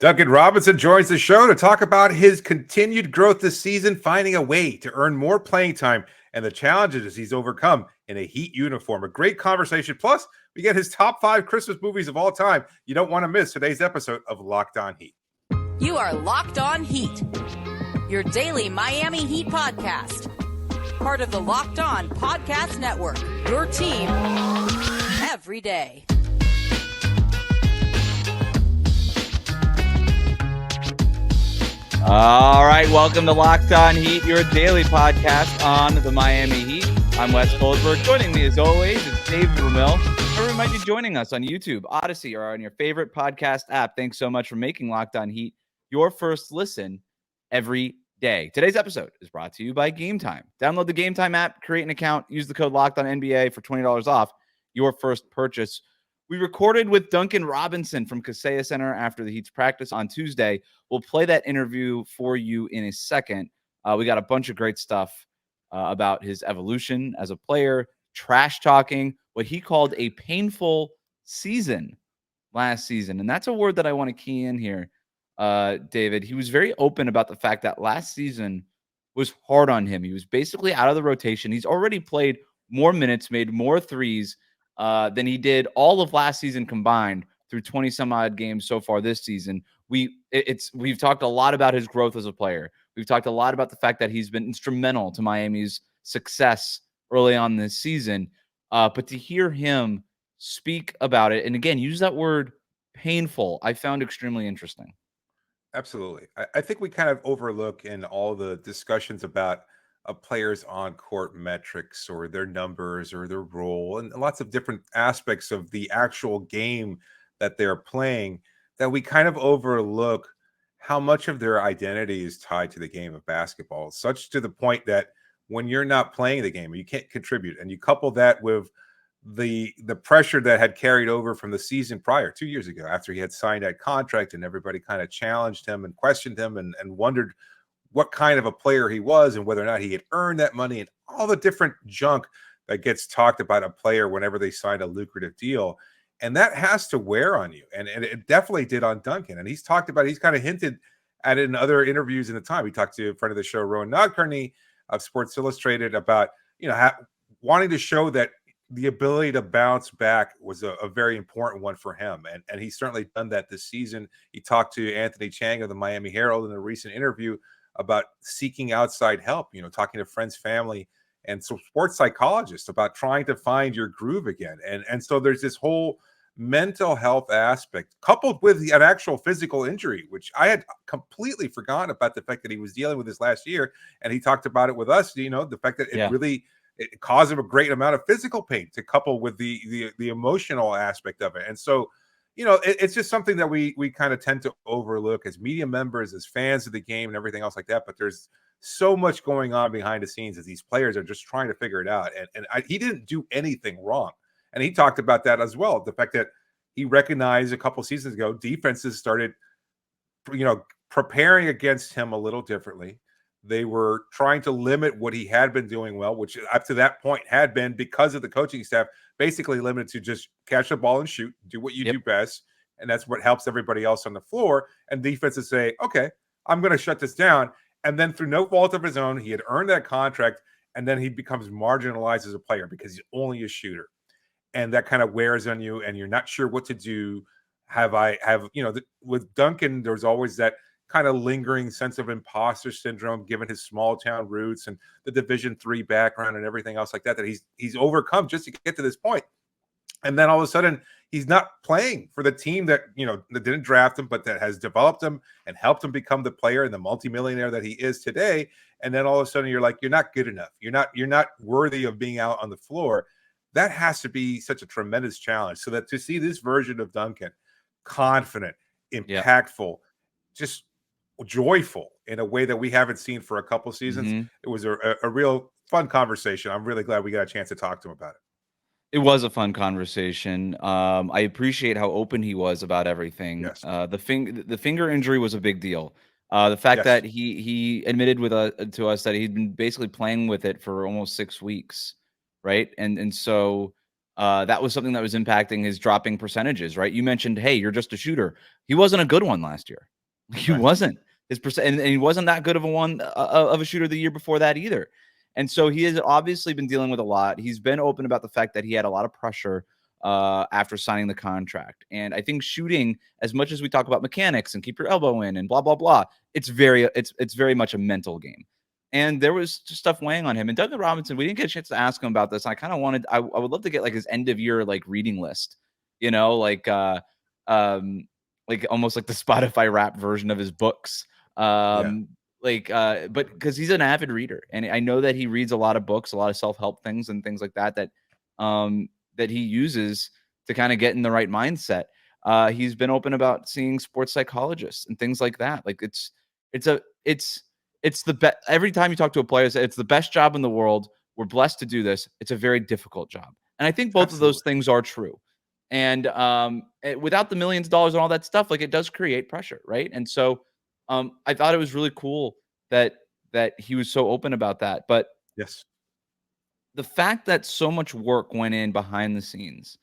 Duncan Robinson joins the show to talk about his continued growth this season, finding a way to earn more playing time and the challenges he's overcome in a Heat uniform. A great conversation. Plus, we get his top 5 Christmas movies of all time. You don't want to miss today's episode of Locked On Heat. You are Locked On Heat, your daily Miami Heat podcast. Part of the Locked On Podcast Network, your team every day. All right, welcome to Locked On Heat, your daily podcast on the Miami Heat. I'm Wes Goldberg. Joining me as always is Dave Vermill. Everyone might be joining us on YouTube, Odyssey, or on your favorite podcast app. Thanks so much for making Locked On Heat your first listen every day. Today's episode is brought to you by Gametime. Download the Gametime app, create an account, use the code LOCKEDONNBA for $20 off your first purchase. We recorded with Duncan Robinson from Kaseya Center after the Heat's practice on Tuesday. We'll play that interview for you in a second. We got a bunch of great stuff about his evolution as a player, trash talking, what he called a painful season last season. And that's a word that I want to key in here, David. He was very open about the fact that last season was hard on him. He was basically out of the rotation. He's already played more minutes, made more threes than he did all of last season combined through 20 some odd games so far this season. We've talked a lot about his growth as a player. We've talked a lot about the fact that he's been instrumental to Miami's success early on this season. But to hear him speak about it, and again, use that word painful, I found extremely interesting. Absolutely. I think we kind of overlook in all the discussions about a player's on-court metrics or their numbers or their role and lots of different aspects of the actual game that they're playing, that we kind of overlook how much of their identity is tied to the game of basketball, such to the point that when you're not playing the game, you can't contribute. And you couple that with the pressure that had carried over from the season prior, 2 years ago, after he had signed that contract and everybody kind of challenged him and questioned him and wondered what kind of a player he was and whether or not he had earned that money and all the different junk that gets talked about a player whenever they sign a lucrative deal. And that has to wear on you. And it definitely did on Duncan. And he's kind of hinted at it in other interviews in the time. He talked to a friend of the show, Rowan Nodkarni of Sports Illustrated, about, wanting to show that the ability to bounce back was a very important one for him. And he's certainly done that this season. He talked to Anthony Chang of the Miami Herald in a recent interview about seeking outside help, talking to friends, family, and so sports psychologists about trying to find your groove again. And so there's this whole mental health aspect coupled with an actual physical injury, which I had completely forgotten about the fact that he was dealing with this last year. And he talked about it with us, the fact that it caused him a great amount of physical pain to couple with the emotional aspect of it. And so, it's just something that we kind of tend to overlook as media members, as fans of the game and everything else like that. But there's so much going on behind the scenes as these players are just trying to figure it out. He didn't do anything wrong. And he talked about that as well. The fact that he recognized a couple seasons ago, defenses started, preparing against him a little differently. They were trying to limit what he had been doing well, which up to that point had been, because of the coaching staff, basically limited to just catch the ball and shoot, do what you do best. And that's what helps everybody else on the floor. And defenses say, okay, I'm going to shut this down. And then through no fault of his own, he had earned that contract. And then he becomes marginalized as a player because he's only a shooter. And that kind of wears on you and you're not sure what to do. With Duncan, there's always that kind of lingering sense of imposter syndrome, given his small town roots and the Division III background and everything else like that he's overcome just to get to this point. And then all of a sudden he's not playing for the team that, that didn't draft him, but that has developed him and helped him become the player and the multimillionaire that he is today. And then all of a sudden you're like, you're not good enough. You're not worthy of being out on the floor. That has to be such a tremendous challenge. So that to see this version of Duncan, confident, impactful, just joyful in a way that we haven't seen for a couple seasons. It was a real fun conversation. I'm really glad we got a chance to talk to him about it. It was a fun conversation. I appreciate how open he was about everything. Yes. The finger injury was a big deal. The fact that he admitted to us that he'd been basically playing with it for almost 6 weeks, right? And so That was something that was impacting his dropping percentages, right? You mentioned, hey, you're just a shooter. He wasn't a good one last year. He Right. wasn't. His percent, and he wasn't that good of a shooter the year before that either. And so he has obviously been dealing with a lot. He's been open about the fact that he had a lot of pressure after signing the contract. And I think shooting, as much as we talk about mechanics and keep your elbow in and blah blah blah, it's very much a mental game. And there was just stuff weighing on him. And Duncan Robinson, we didn't get a chance to ask him about this. I kind of I would love to get like his end of year like reading list, like almost like the Spotify rap version of his books. Yeah. But because he's an avid reader, and I know that he reads a lot of books, a lot of self-help things and things like that that he uses to kind of get in the right mindset. He's been open about seeing sports psychologists and things like that. Like it's the best. Every time you talk to a player, it's the best job in the world. We're blessed to do this. It's a very difficult job, and I think both of those Absolutely. things are true. And without the millions of dollars and all that stuff, like it does create pressure, right? And so I thought it was really cool that he was so open about that. But Yes. the fact that so much work went in behind the scenes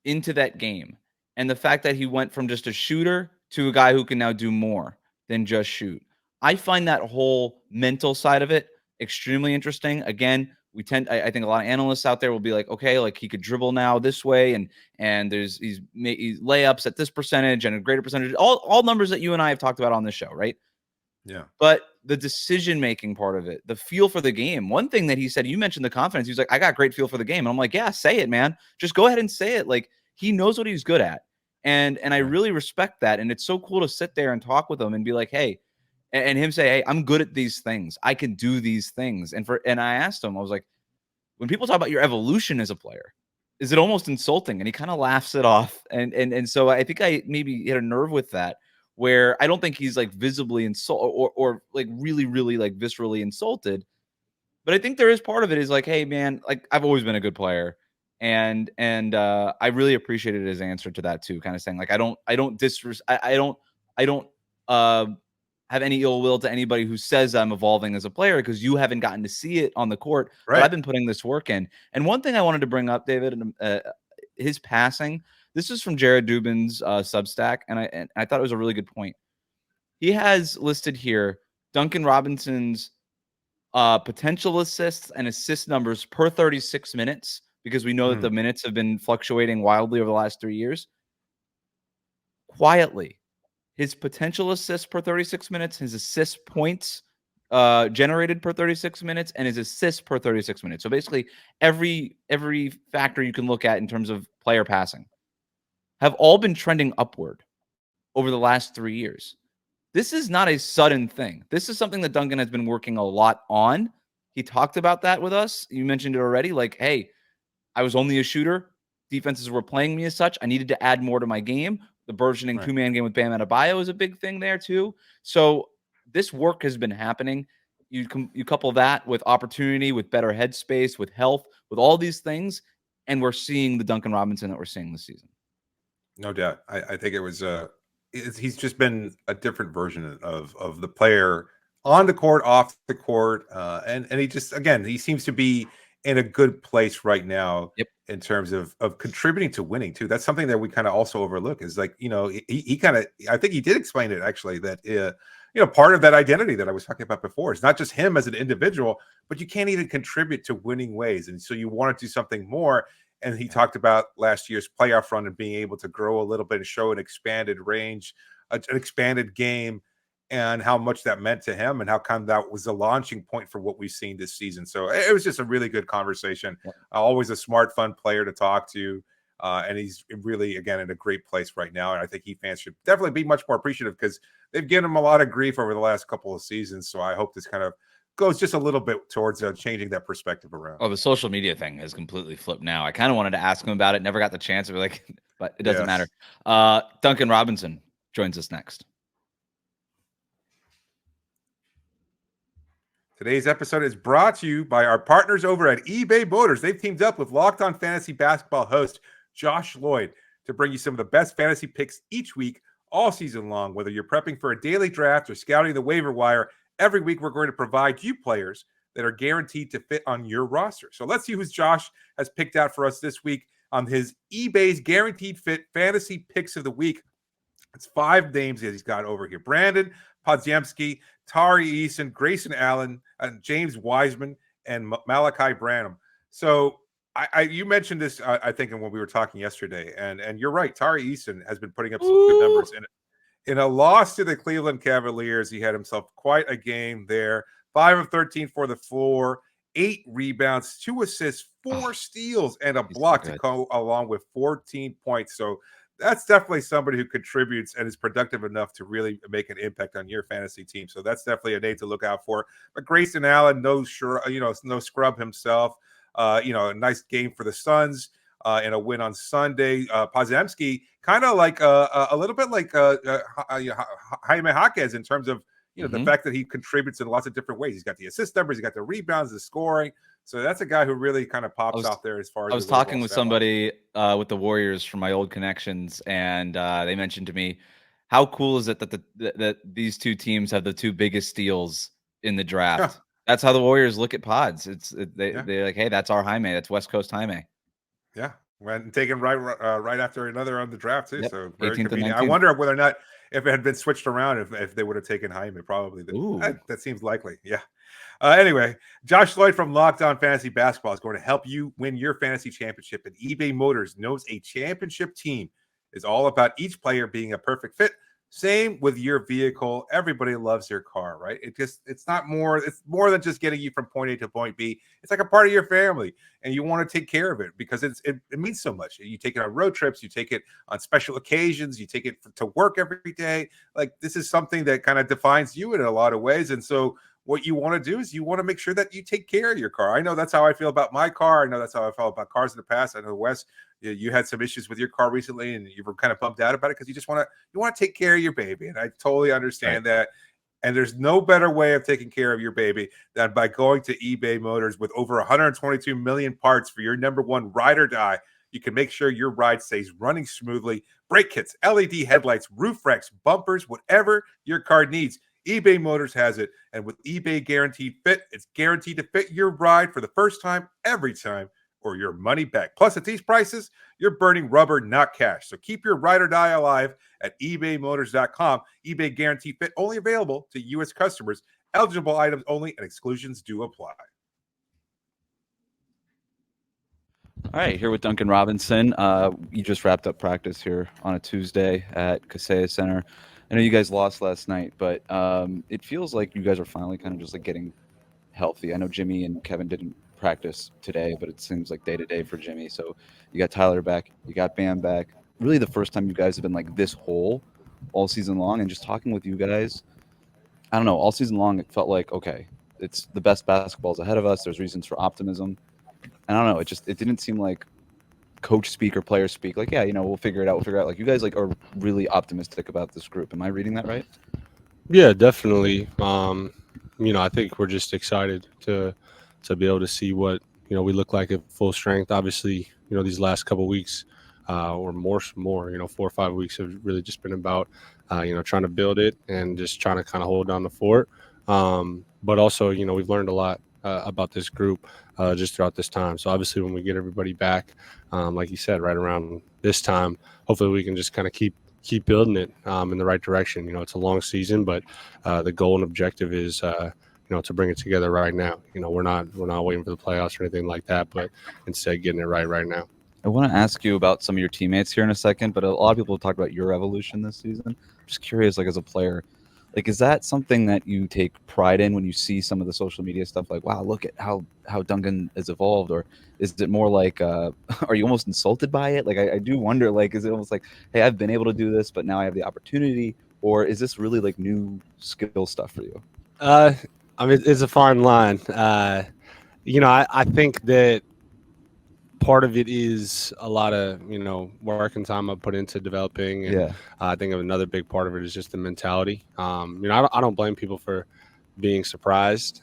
into that game, and the fact that he went from just a shooter to a guy who can now do more than just shoot, I find that whole mental side of it extremely interesting. Again, I think a lot of analysts out there will be like, okay, like he could dribble now this way, and he's layups at this percentage and a greater percentage, all numbers that you and I have talked about on this show, right? Yeah. But the decision-making part of it, the feel for the game. One thing that he said, you mentioned the confidence. He was like, I got great feel for the game. And I'm like, yeah, say it, man. Just go ahead and say it. Like, he knows what he's good at. And I Right. really respect that. And it's so cool to sit there and talk with him and be like, hey, and him say, hey, I'm good at these things. I can do these things. And I asked him, I was like, when people talk about your evolution as a player, is it almost insulting? And he kind of laughs it off. And so I think I maybe hit a nerve with that, where I don't think he's like visibly insulted or like really, really like viscerally insulted. But I think there is part of it is like, hey man, like I've always been a good player. And I really appreciated his answer to that too, kind of saying like I don't uh have any ill will to anybody who says I'm evolving as a player, because you haven't gotten to see it on the court, but Right. I've been putting this work in. And one thing I wanted to bring up, David, his passing. This is from Jared Dubin's Substack, and I thought it was a really good point. He has listed here Duncan Robinson's potential assists and assist numbers per 36 minutes, because we know that Mhm. the minutes have been fluctuating wildly over the last 3 years. Quietly, his potential assists per 36 minutes, his assist points generated per 36 minutes, and his assists per 36 minutes. So basically, every factor you can look at in terms of player passing have all been trending upward over the last 3 years. This is not a sudden thing. This is something that Duncan has been working a lot on. He talked about that with us. You mentioned it already. Like, hey, I was only a shooter. Defenses were playing me as such. I needed to add more to my game. The burgeoning Right. two-man game with Bam Adebayo is a big thing there too. So this work has been happening. You couple that with opportunity, with better headspace, with health, with all these things, and we're seeing the Duncan Robinson that we're seeing this season. No doubt. I think it was he's just been a different version of the player on the court, off the court, and he just, again, he seems to be in a good place right now Yep. in terms of contributing to winning too. That's something that we kind of also overlook, is like, he kind of, I think he did explain it actually, that part of that identity that I was talking about before is not just him as an individual, but you can't even contribute to winning ways, and so you want to do something more. And he talked about last year's playoff run and being able to grow a little bit and show an expanded range, an expanded game, and how much that meant to him, and how come that was a launching point for what we've seen this season. So it was just a really good conversation. Yep. Always a smart, fun player to talk to. And he's really, again, in a great place right now. And I think Heat fans should definitely be much more appreciative, because they've given him a lot of grief over the last couple of seasons. So I hope this kind of goes just a little bit towards changing that perspective around. Oh, the social media thing has completely flipped now. I kind of wanted to ask him about it, never got the chance to be like, but it doesn't matter. Duncan Robinson joins us next. Today's episode is brought to you by our partners over at eBay Motors. They've teamed up with Locked On Fantasy Basketball host Josh Lloyd to bring you some of the best fantasy picks each week, all season long. Whether you're prepping for a daily draft or scouting the waiver wire, every week we're going to provide you players that are guaranteed to fit on your roster. So let's see who Josh has picked out for us this week on his eBay's Guaranteed Fit Fantasy Picks of the Week. It's 5 names that he's got over here: Brandon Podziemski, Tari Eason, Grayson Allen, James Wiseman, and Malachi Branham. So you mentioned this, I think, when we were talking yesterday, and you're right. Tari Eason has been putting up some good numbers in a loss to the Cleveland Cavaliers. He had himself quite a game there. 5 of 13 for the floor, 8 rebounds, 2 assists, 4 steals, and a block to go along with 14 points. So that's definitely somebody who contributes and is productive enough to really make an impact on your fantasy team. So that's definitely a name to look out for. But Grayson Allen, no scrub himself. A nice game for the Suns and a win on Sunday. Podziemski, kind of like a little bit like Jaime Jaquez in terms of the fact that he contributes in lots of different ways. He's got the assist numbers, he's got the rebounds, the scoring. So that's a guy who really kind of pops out there as far as. I was talking with somebody with the Warriors from my old connections, and they mentioned to me, how cool is it that these two teams have the 2 biggest steals in the draft? Yeah. That's how the Warriors look at Pods. They're like, hey, that's our Jaime. That's West Coast Jaime. Yeah, went taken right after another on the draft too. Yep. So very convenient. I 19th. wonder whether or not if it had been switched around, if they would have taken Jaime. Probably. That seems likely. Yeah. Anyway, Josh Lloyd from Locked On Fantasy Basketball is going to help you win your fantasy championship. And eBay Motors knows a championship team is all about each player being a perfect fit. Same with your vehicle. Everybody loves their car, right? It's more than just getting you from point A to point B. It's like a part of your family, and you want to take care of it because it means so much. You take it on road trips, you take it on special occasions, you take it to work every day. Like, this is something that kind of defines you in a lot of ways. And so what you want to do is you want to make sure that you take care of your car. I know that's how I feel about my car. I know that's how I felt about cars in the past. I know, Wes, you had some issues with your car recently, and you were kind of bummed out about it because you want to take care of your baby. And I totally understand that. And there's no better way of taking care of your baby than by going to eBay Motors. With over 122 million parts for your number one ride or die, you can make sure your ride stays running smoothly. Brake kits, LED headlights, roof racks, bumpers, whatever your car needs, eBay Motors has it. And with eBay Guaranteed Fit, it's guaranteed to fit your ride for the first time, every time, or your money back. Plus, at these prices, you're burning rubber, not cash. So keep your ride or die alive at ebaymotors.com. eBay Guaranteed Fit only available to U.S. customers. Eligible items only, and exclusions do apply. All right, here with Duncan Robinson. You just wrapped up practice here on a Tuesday at Kaseya Center. I know you guys lost last night, but it feels like you guys are finally kind of just like getting healthy. I know Jimmy and Kevin didn't practice today, but it seems like day to day for Jimmy. So you got Tyler back, you got Bam back. Really the first time you guys have been like this whole all season long. And just talking with you guys, I don't know, all season long it felt like, okay, it's the best basketball's ahead of us. There's reasons for optimism. And I don't know, it didn't seem like coach speak or player speak. Like, yeah, we'll figure it out. Like you guys like are really optimistic about this group. Am I reading that right? Yeah, definitely. I think we're just excited to be able to see what we look like at full strength. Obviously, these last couple of weeks or more, 4 or 5 weeks have really just been about trying to build it and just trying to kind of hold down the fort. But also, we've learned a lot about this group just throughout this time. So obviously, when we get everybody back, like you said, right around this time, hopefully we can just kind of keep building it in the right direction. It's a long season, but the goal and objective is to bring it together right now. We're not waiting for the playoffs or anything like that, but instead getting it right now. I want to ask you about some of your teammates here in a second, but a lot of people talk about your evolution this season. I'm just curious, like as a player, like is that something that you take pride in when you see some of the social media stuff? Like, wow, look at how Duncan has evolved, or is it more like, are you almost insulted by it? Like, I do wonder, like, is it almost like, hey, I've been able to do this, but now I have the opportunity, or is this really like new skill stuff for you? It's a fine line. I think that part of it is a lot of, work and time I put into developing. And I think another big part of it is just the mentality. I don't blame people for being surprised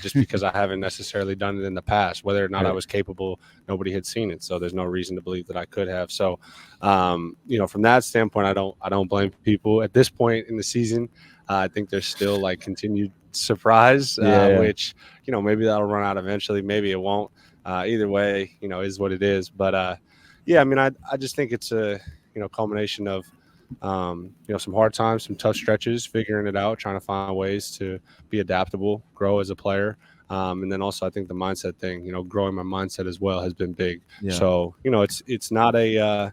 just because I haven't necessarily done it in the past. Whether or not I was capable, nobody had seen it. So there's no reason to believe that I could have. So, from that standpoint, I don't blame people. At this point in the season, I think there's still like continued surprise, which, maybe that'll run out eventually. Maybe it won't. Either way, is what it is. But yeah, I mean, I just think it's a, culmination of, some hard times, some tough stretches, figuring it out, trying to find ways to be adaptable, grow as a player. And then also I think the mindset thing, growing my mindset as well has been big. Yeah. So, it's not a,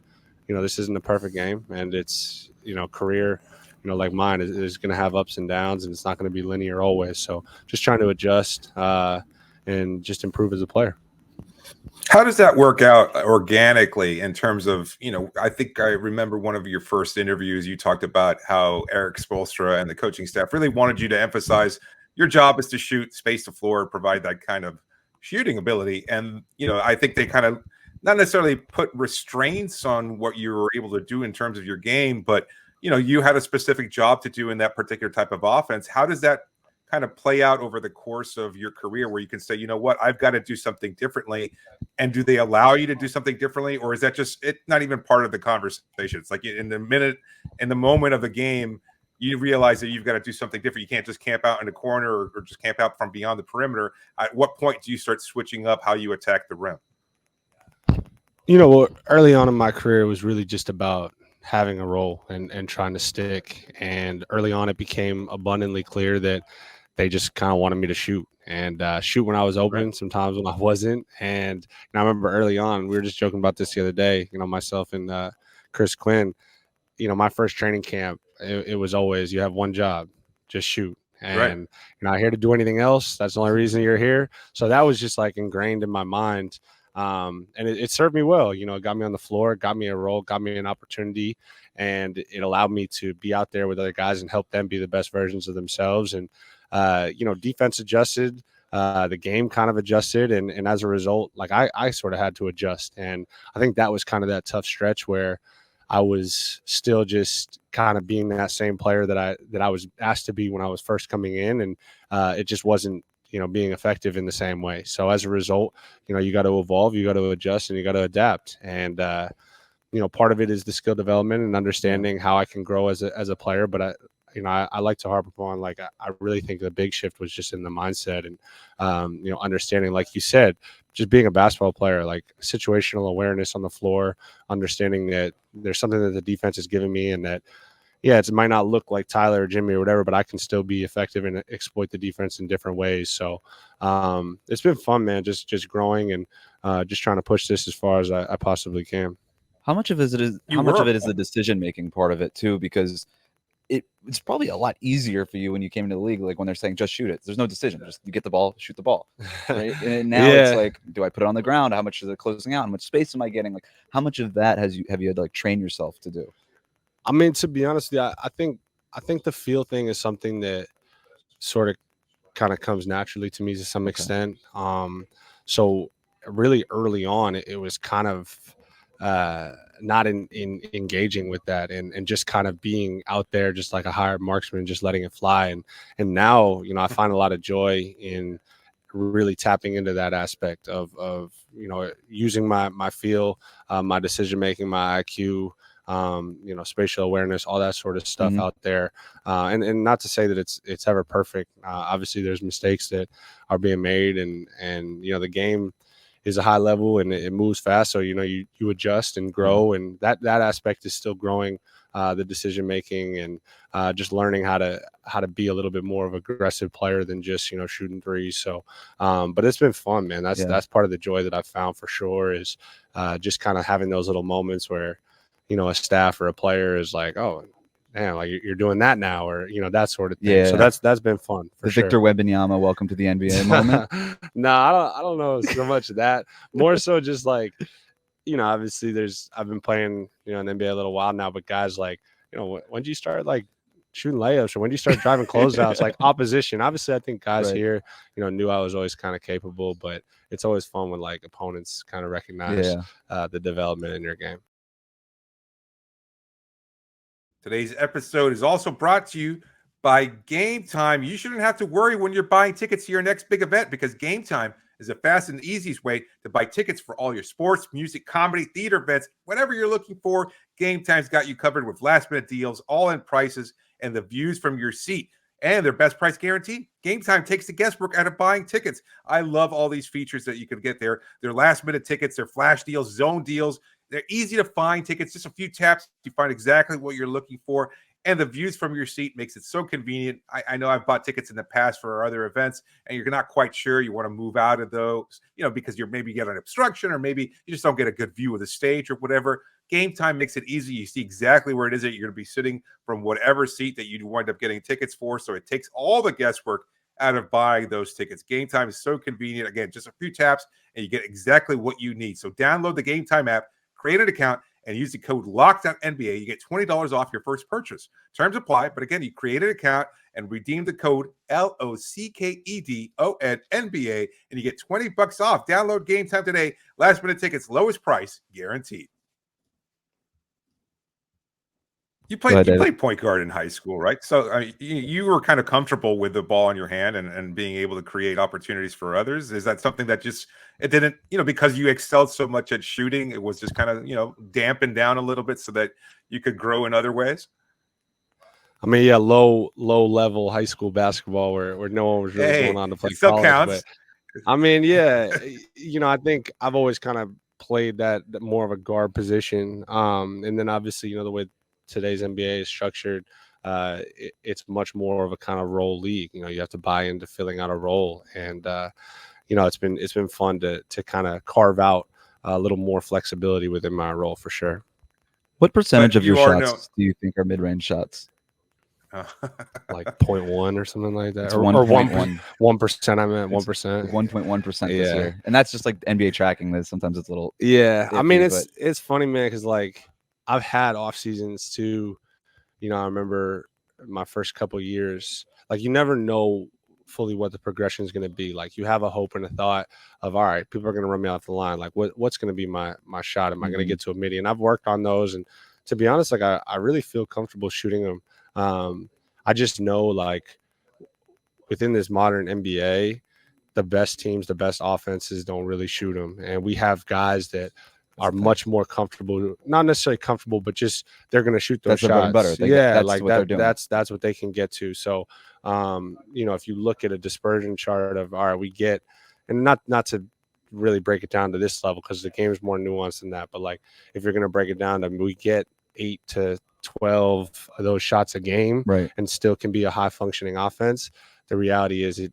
this isn't a perfect game, and it's, career, like mine is going to have ups and downs, and it's not going to be linear always. So just trying to adjust and just improve as a player. How does that work out organically in terms of, I think I remember one of your first interviews, you talked about how Eric Spoelstra and the coaching staff really wanted you to emphasize your job is to shoot, space the floor, provide that kind of shooting ability. And, I think they kind of not necessarily put restraints on what you were able to do in terms of your game, but, you had a specific job to do in that particular type of offense. How does that kind of play out over the course of your career where you can say, I've got to do something differently? And do they allow you to do something differently? Or is that just not even part of the conversation? It's like in the moment of the game, you realize that you've got to do something different. You can't just camp out in the corner or just camp out from beyond the perimeter. At what point do you start switching up how you attack the rim? Early on in my career, it was really just about having a role and trying to stick. And early on, it became abundantly clear that they just kind of wanted me to shoot and shoot when I was open, right, sometimes when I wasn't. And I remember early on, we were just joking about this the other day, myself and Chris Quinn, my first training camp, it was always, you have one job, just shoot. And right, you're not here to do anything else. That's the only reason you're here. So that was just like ingrained in my mind. And it served me well. It got me on the floor, got me a role, got me an opportunity, and it allowed me to be out there with other guys and help them be the best versions of themselves. And defense adjusted, the game kind of adjusted, and as a result, like I sort of had to adjust. And I think that was kind of that tough stretch where I was still just kind of being that same player that I was asked to be when I was first coming in, and it just wasn't being effective in the same way. So as a result, you got to evolve, you got to adjust, and you got to adapt. And part of it is the skill development and understanding how I can grow as a player. But I like to harp upon, like, I really think the big shift was just in the mindset and, understanding, like you said, just being a basketball player, like situational awareness on the floor, understanding that there's something that the defense is giving me, and that, yeah, it might not look like Tyler or Jimmy or whatever, but I can still be effective and exploit the defense in different ways. So it's been fun, man, just growing and just trying to push this as far as I possibly can. How much of it is the decision-making part of it too? Because it's probably a lot easier for you when you came into the league, like when they're saying just shoot it. There's no decision, just you get the ball, shoot the ball, right? And now it's like, do I put it on the ground? How much is it closing out? How much space am I getting? Like, how much of that have you had to like train yourself to do? I mean, to be honest with you, I think the feel thing is something that sort of kind of comes naturally to me to some extent. So really early on, it was kind of not in engaging with that and just kind of being out there just like a hired marksman, just letting it fly. And now, I find a lot of joy in really tapping into that aspect of using my feel, my decision making, my IQ, spatial awareness, all that sort of stuff out there. And not to say that it's ever perfect. Obviously there's mistakes that are being made, and the game is a high level and it moves fast. So, you adjust and grow, and that aspect is still growing, the decision making and just learning how to be a little bit more of an aggressive player than just, shooting threes. So, but it's been fun, man. That's part of the joy that I've found for sure, is just kind of having those little moments where, a staff or a player is like, oh, man, like you're doing that now, or that sort of thing. Yeah. So that's been fun for sure. Victor Wembanyama, welcome to the NBA moment. No, I don't know so much of that. More so just like, obviously I've been playing, in the NBA a little while now, but guys like, when do you start like shooting layups, or when do you start driving closeouts, like opposition? Obviously I think guys here, knew I was always kind of capable, but it's always fun when like opponents kind of recognize the development in your game. Today's episode is also brought to you by Gametime. You shouldn't have to worry when you're buying tickets to your next big event, because Gametime is the fast and easiest way to buy tickets for all your sports, music, comedy, theater events, whatever you're looking for. Gametime's got you covered with last-minute deals, all-in prices, and the views from your seat. And their best price guarantee. Gametime takes the guesswork out of buying tickets. I love all these features that you can get there. Their last minute tickets, their flash deals, zone deals. They're easy to find tickets. Just a few taps, you find exactly what you're looking for. And the views from your seat makes it so convenient. I know I've bought tickets in the past for other events, and you're not quite sure you want to move out of those, because you're maybe get an obstruction, or maybe you just don't get a good view of the stage or whatever. Gametime makes it easy. You see exactly where it is that you're going to be sitting from whatever seat that you wind up getting tickets for. So it takes all the guesswork out of buying those tickets. Gametime is so convenient. Again, just a few taps, and you get exactly what you need. So download the Gametime app, create an account, and use the code LOCKEDONNBA. You get $20 off your first purchase. Terms apply, but again, you create an account and redeem the code LOCKEDONNBA, and you get $20 off. Download Gametime today. Last minute tickets, lowest price guaranteed. You played point guard in high school, right? So you were kind of comfortable with the ball in your hand and being able to create opportunities for others. Is that something that it didn't, because you excelled so much at shooting, it was just kind of, dampened down a little bit so that you could grow in other ways? I mean, yeah, low level high school basketball where no one was really going on to play it still college. Counts. But, I mean, yeah, I think I've always kind of played that more of a guard position. And then obviously, the way today's NBA is structured, it's much more of a kind of role league. You have to buy into filling out a role, and it's been fun to kind of carve out a little more flexibility within my role for sure. What percentage of your shots do you think are mid-range shots? Like 0.1 or something like that, it's or 1%. I meant 1%, 1.1% this year, and that's just like NBA tracking. That sometimes it's a little iffy, I mean, it's funny, man, because like I've had off seasons too. I remember my first couple of years, like you never know fully what the progression is going to be. Like you have a hope and a thought of, all right, people are going to run me off the line. Like what's going to be my shot? Am I going to get to a midi? And I've worked on those. And to be honest, like I really feel comfortable shooting them. I just know like within this modern NBA, the best teams, the best offenses don't really shoot them. And we have guys that are much more comfortable, not necessarily comfortable, but just they're going to shoot those shots. Better. That's like that's what they can get to. So, if you look at a dispersion chart of, all right, we get, and not to really break it down to this level because the game is more nuanced than that, but like if you're going to break it down, we get 8 to 12 of those shots a game, right, and still can be a high functioning offense. The reality is it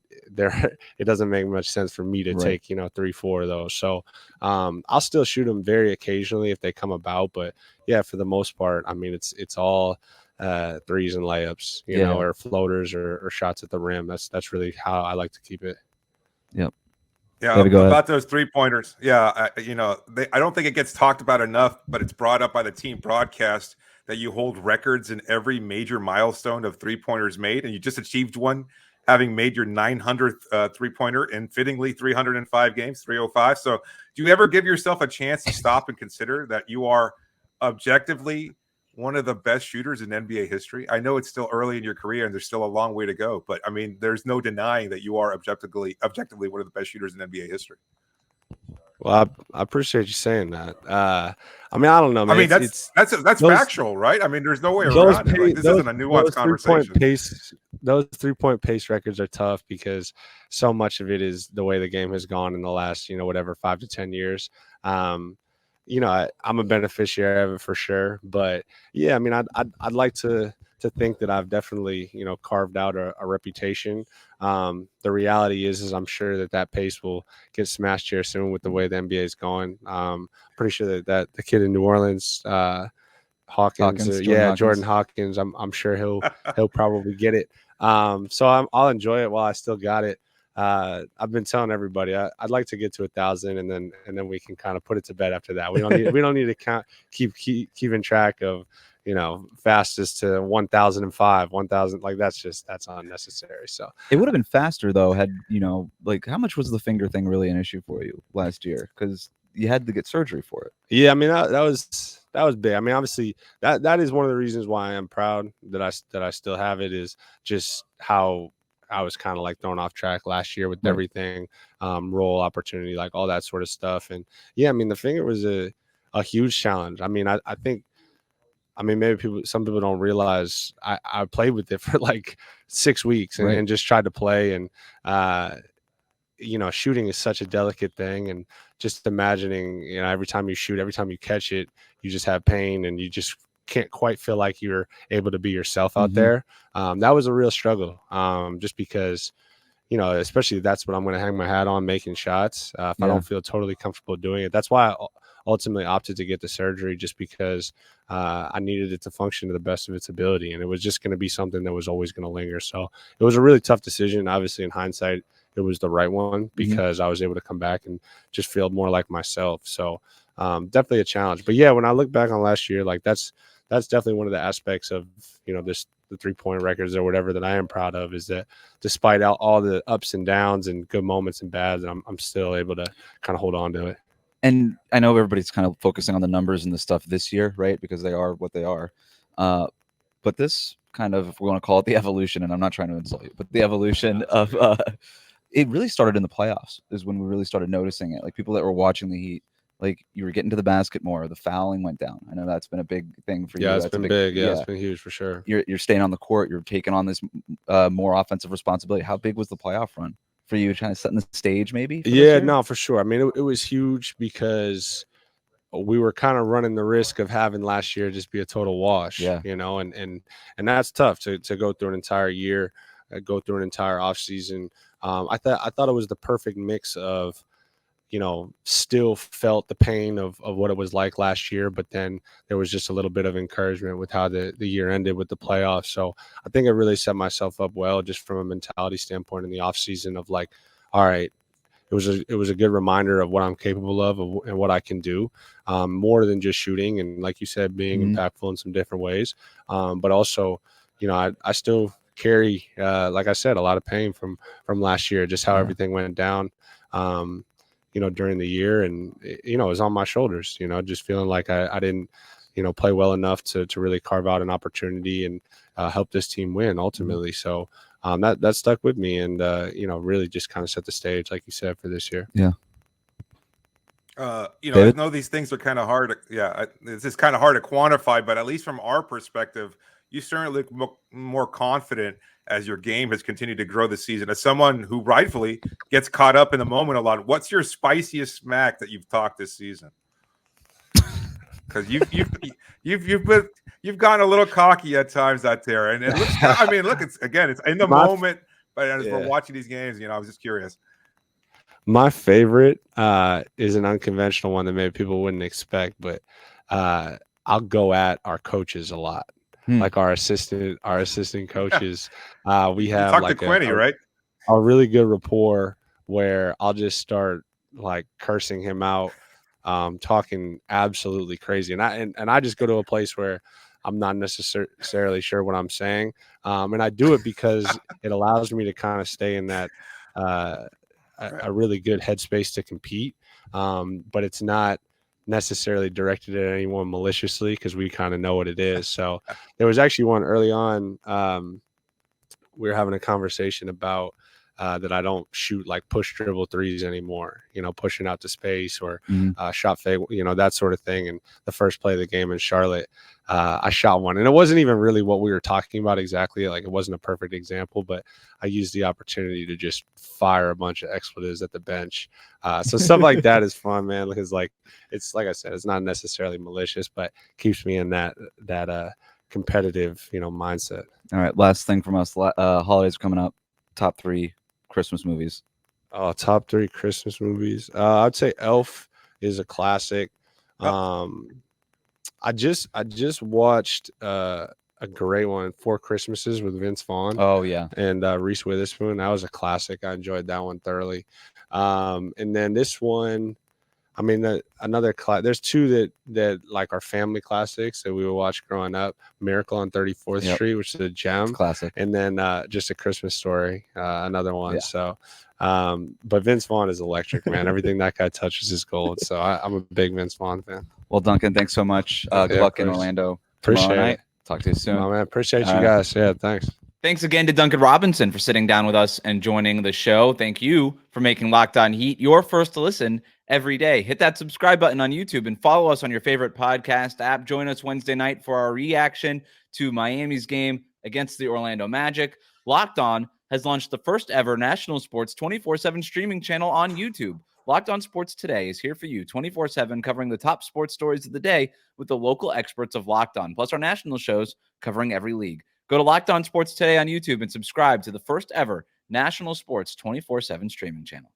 doesn't make much sense for me to take 3-4 of those. So I'll still shoot them very occasionally if they come about, but yeah, for the most part, I mean it's all threes and layups, or floaters or shots at the rim. That's really how I like to keep it. Yep. Yeah, about those 3-pointers. Yeah, I don't think it gets talked about enough, but it's brought up by the team broadcast that you hold records in every major milestone of 3-pointers made, and you just achieved one, having made your 900th 3-pointer in fittingly 305 games, 305. So do you ever give yourself a chance to stop and consider that you are objectively one of the best shooters in NBA history? I know it's still early in your career and there's still a long way to go, but I mean, there's no denying that you are objectively one of the best shooters in NBA history. Well, I appreciate you saying that. I mean, I don't know, man. I mean, that's factual, right? I mean, there's no way around it. Like, this isn't a nuanced conversation. Those 3-point pace records are tough because so much of it is the way the game has gone in the last, 5 to 10 years. I'm a beneficiary of it for sure. But yeah, I mean, I'd like to think that I've definitely, carved out a reputation. The reality is I'm sure that pace will get smashed here soon with the way the NBA is going. Pretty sure that the kid in New Orleans, Jordan Hawkins, I'm sure he'll probably get it. So I'll enjoy it while I still got it. I've been telling everybody I'd like to get to 1,000, and then we can kind of put it to bed after that. We don't need to keeping track of fastest to 1,005, 1,000. Like that's unnecessary. So it would have been faster though had like how much was the finger thing really an issue for you last year? Because you had to get surgery for it. Yeah, I mean that was big. I mean, obviously that is one of the reasons why I'm proud that I still have it, is just how I was kind of like thrown off track last year with everything, role opportunity, like all that sort of stuff. And yeah, I mean the finger was a huge challenge. I mean, I think I mean, maybe some people don't realize I played with it for like 6 weeks and just tried to play. And, shooting is such a delicate thing. And just imagining, every time you shoot, every time you catch it, you just have pain and you just can't quite feel like you're able to be yourself out there. That was a real struggle, just because, especially that's what I'm going to hang my hat on, making shots. If I don't feel totally comfortable doing it, that's why I ultimately opted to get the surgery, just because I needed it to function to the best of its ability. And it was just going to be something that was always going to linger. So it was a really tough decision. Obviously, in hindsight, it was the right one because I was able to come back and just feel more like myself. So definitely a challenge. But yeah, when I look back on last year, like that's definitely one of the aspects of, the 3-point records or whatever that I am proud of, is that despite all the ups and downs and good moments and bads, I'm still able to kind of hold on to it. And I know everybody's kind of focusing on the numbers and the stuff this year, right? Because they are what they are. But this kind of, if we want to call it the evolution, and I'm not trying to insult you, but the evolution of it really started in the playoffs is when we really started noticing it. Like people that were watching the Heat, like you were getting to the basket more, the fouling went down. I know that's been a big thing for you. Yeah, it's that's been big. Yeah, it's been huge for sure. You're staying on the court. You're taking on this more offensive responsibility. How big was the playoff run for you, trying to set the stage maybe? Yeah, no, for sure. I mean, it was huge because we were kind of running the risk of having last year just be a total wash, and that's tough to go through an entire year, go through an entire off season. I thought it was the perfect mix of, still felt the pain of what it was like last year, but then there was just a little bit of encouragement with how the year ended with the playoffs. So I think I really set myself up well just from a mentality standpoint in the off season of like, all right, it was a good reminder of what I'm capable of and what I can do, more than just shooting. And like you said, being impactful in some different ways. But also, I still carry, like I said, a lot of pain from last year, just how everything went down, during the year. And, it was on my shoulders, just feeling like I didn't, play well enough to really carve out an opportunity and help this team win ultimately. So that stuck with me and, really just kind of set the stage, like you said, for this year. Yeah. I know these things are kind of hard. It's just kind of hard to quantify, but at least from our perspective, you certainly look more confident as your game has continued to grow this season. As someone who rightfully gets caught up in the moment a lot, what's your spiciest smack that you've talked this season? Because you've gone a little cocky at times out there, and it looks. I mean, look, it's in the moment, but as we're watching these games, I was just curious. My favorite is an unconventional one that maybe people wouldn't expect, but I'll go at our coaches a lot. Like our assistant coaches. We have you like to Quinny, right? A really good rapport where I'll just start like cursing him out, talking absolutely crazy. And I just go to a place where I'm not necessarily sure what I'm saying. And I do it because it allows me to kind of stay in that a really good headspace to compete. But it's not necessarily directed at anyone maliciously because we kind of know what it is. So there was actually one early on. We were having a conversation about that I don't shoot like push dribble threes anymore, pushing out to space or shot fake, that sort of thing. And the first play of the game in Charlotte, I shot one, and it wasn't even really what we were talking about exactly. Like it wasn't a perfect example, but I used the opportunity to just fire a bunch of expletives at the bench. So stuff like that is fun, man, because it's like I said, it's not necessarily malicious, but keeps me in that competitive, mindset. All right. Last thing from us, holidays are coming up. Top 3 Christmas movies. Oh, top 3 Christmas movies. I'd say Elf is a classic. I just watched a great one, 4 Christmases with Vince Vaughn. Oh yeah, and Reese Witherspoon. That was a classic. I enjoyed that one thoroughly. And then this one, I mean, there's 2 that like are family classics that we would watch growing up. Miracle on 34th Street, which is a gem, classic. And then Just a Christmas Story, another one. Yeah. So, but Vince Vaughn is electric, man. Everything that guy touches is gold. So I'm a big Vince Vaughn fan. Well, Duncan, thanks so much. Good luck in Orlando tomorrow night. Talk to you soon. Oh, man, appreciate you guys. Yeah, thanks. Thanks again to Duncan Robinson for sitting down with us and joining the show. Thank you for making Locked On Heat your first to listen every day. Hit that subscribe button on YouTube and follow us on your favorite podcast app. Join us Wednesday night for our reaction to Miami's game against the Orlando Magic. Locked On has launched the first ever national sports 24/7 streaming channel on YouTube. Locked On Sports Today is here for you 24/7, covering the top sports stories of the day with the local experts of Locked On, plus our national shows covering every league. Go to Locked On Sports Today on YouTube and subscribe to the first ever national sports 24/7 streaming channel.